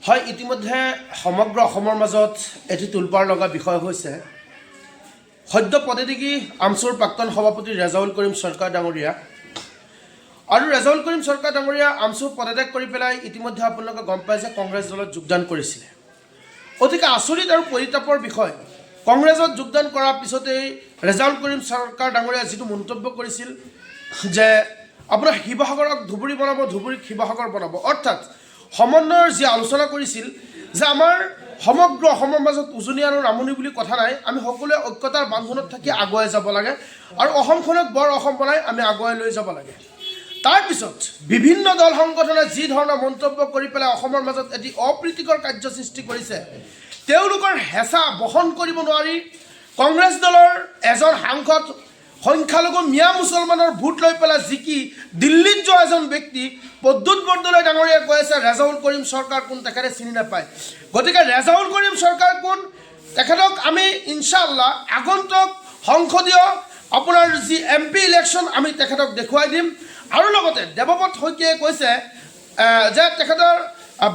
হয়, ইতিমধ্যে সমগ্ৰ অসমৰ মাজত এটি তোলপাৰ লগা বিষয় হৈছে সদ্য পদত্যাগী আমছুৰ প্ৰাক্তন সভাপতি ৰেজাউল কৰিম চৰকাৰ ডাঙৰীয়া আৰু ৰেজাউল কৰিম চৰকাৰ ডাঙৰীয়া আমছুৰ পদত্যাগ কৰি পেলাই ইতিমধ্যে আপোনালোকে গম পায় যে কংগ্ৰেছ দলত যোগদান কৰিছিলে। অতিকে আচৰিত আৰু পৰিতাপৰ বিষয়, কংগ্ৰেছত যোগদান কৰাৰ পিছতেই ৰেজাউল কৰিম চৰকাৰ ডাঙৰীয়া যিটো মন্তব্য কৰিছিল যে আপোনাৰ শিৱসাগৰক ধুবুৰী বনাব, ধুবুৰীক শিৱসাগৰ বনাব, অৰ্থাৎ সমন্বয়ৰ যি আলোচনা কৰিছিল যে আমাৰ সমগ্ৰ অসমৰ মাজত উজনি আৰু নামনি বুলি কথা নাই, আমি সকলোৱে ঐক্যতাৰ বান্ধোনত থাকি আগুৱাই যাব লাগে আৰু অসমখনক বৰ অসম বনাই আমি আগুৱাই লৈ যাব লাগে। তাৰপিছত বিভিন্ন দল সংগঠনে যি ধৰণৰ মন্তব্য কৰি পেলাই অসমৰ মাজত এটি অপ্ৰীতিকৰ কাৰ্য সৃষ্টি কৰিছে, তেওঁলোকৰ হেঁচা বহন কৰিব নোৱাৰি কংগ্ৰেছ দলৰ এজন সাংসদ সংখ্যালঘু মিয়া মুছলমানৰ ভোট লৈ পেলাই জিকি দিল্লীত যোৱা এজন ব্যক্তি প্ৰদ্যুৎ বৰদলৈ ডাঙৰীয়াই কৈ আছে ৰেজাউল কৰিম চৰকাৰ কোন, তেখেতে চিনি নাপায়। গতিকে ৰেজাউল কৰিম চৰকাৰ কোন, তেখেতক আমি ইনশাআল্লাহ আগন্তুক সংসদীয় আপোনাৰ যি MP ইলেকশ্যন আমি তেখেতক দেখুৱাই দিম। আৰু লগতে দেৱব্ৰত শইকীয়াই কৈছে যে তেখেতৰ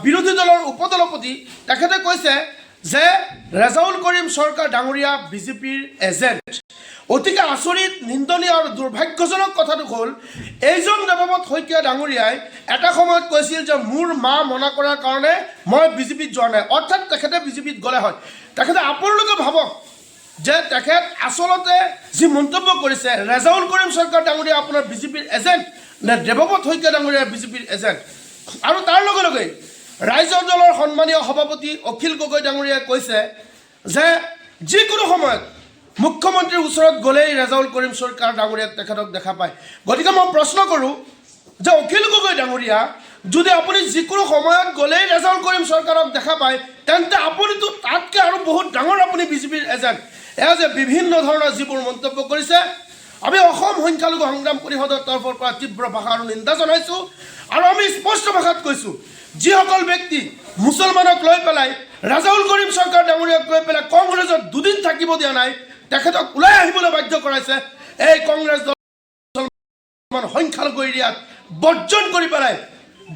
বিৰোধী দলৰ উপদলপতি তেখেতে কৈছে যে ৰেজাউল কৰিম চৰকাৰ ডাঙৰীয়া বিজেপিৰ এজেণ্ট। অতিকে আচৰিত, নিন্দনীয় আৰু দুৰ্ভাগ্যজনক কথাটো হ'ল এইজন দেৱব্ৰত শইকীয়া ডাঙৰীয়াই এটা সময়ত কৈছিল যে মোৰ মা মনা কৰাৰ কাৰণে মই বিজেপিত যোৱা নাই, অৰ্থাৎ তেখেতে বিজেপিত গ'লে হয়। তেখেতে আপোনালোকে ভাবক যে তেখেত আচলতে যি মন্তব্য কৰিছে ৰেজাউল কৰিম চৰকাৰ ডাঙৰীয়া আপোনাৰ বিজেপিৰ এজেণ্ট নে দেৱব্ৰত শইকীয়া ডাঙৰীয়া বিজেপিৰ এজেণ্ট। আৰু তাৰ লগে লগে ৰাইজৰ দলৰ সন্মানীয় সভাপতি অখিল গগৈ ডাঙৰীয়াই কৈছে যে যিকোনো সময়ত মুখ্যমন্ত্ৰীৰ ওচৰত গ'লেই ৰেজাউল কৰিম চৰকাৰ ডাঙৰীয়াক তেখেতক দেখা পায়। গতিকে মই প্ৰশ্ন কৰোঁ যে অখিল গগৈ ডাঙৰীয়া, যদি আপুনি যিকোনো সময়ত গ'লেই ৰেজাউল কৰিম চৰকাৰক দেখা পায়, তেন্তে আপুনিতো তাতকৈ আৰু বহুত ডাঙৰ আপুনি বিজেপিৰ এজেণ্ট। এয়া যে বিভিন্ন ধৰণৰ যিবোৰ মন্তব্য কৰিছে, আমি অসম সংখ্যালঘু সংগ্ৰাম পৰিষদৰ তৰফৰ পৰা তীব্ৰ ভাষা আৰু নিন্দা জনাইছোঁ। আৰু আমি স্পষ্ট ভাষাত কৈছোঁ, যিসকল ব্যক্তি মুছলমানক লৈ পেলাই ৰেজাউল কৰিম চৰকাৰ ডাঙৰীয়াক লৈ পেলাই কংগ্ৰেছত দুদিন থাকিব দিয়া নাই, তেখেতক ওলাই আহিবলৈ বাধ্য কৰাইছে, এই কংগ্ৰেছ দল সংখ্যালঘু এৰিয়াত বৰ্জন কৰি পেলাই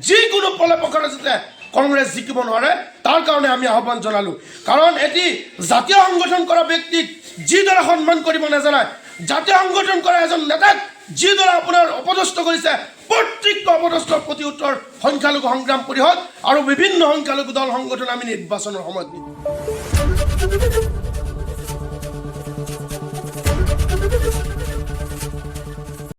যিকোনো পলে প্ৰকাৰে যাতে কংগ্ৰেছ জিকিব নোৱাৰে তাৰ কাৰণে আমি আহ্বান জনালোঁ। কাৰণ এটি জাতীয় সংগঠন কৰা ব্যক্তিক যিদৰে সন্মান কৰিব নাজানে, জাতীয় সংগঠন কৰা এজন নেতাক যিদৰে আপোনাৰ অপদস্থ কৰিছে, প্ৰত্যেকটো অপদস্থৰ প্ৰতি উত্তৰ সংখ্যালঘু সংগ্ৰাম পৰিষদ আৰু বিভিন্ন সংখ্যালঘু দল সংগঠন আমি নিৰ্বাচনৰ সময়ত দিম।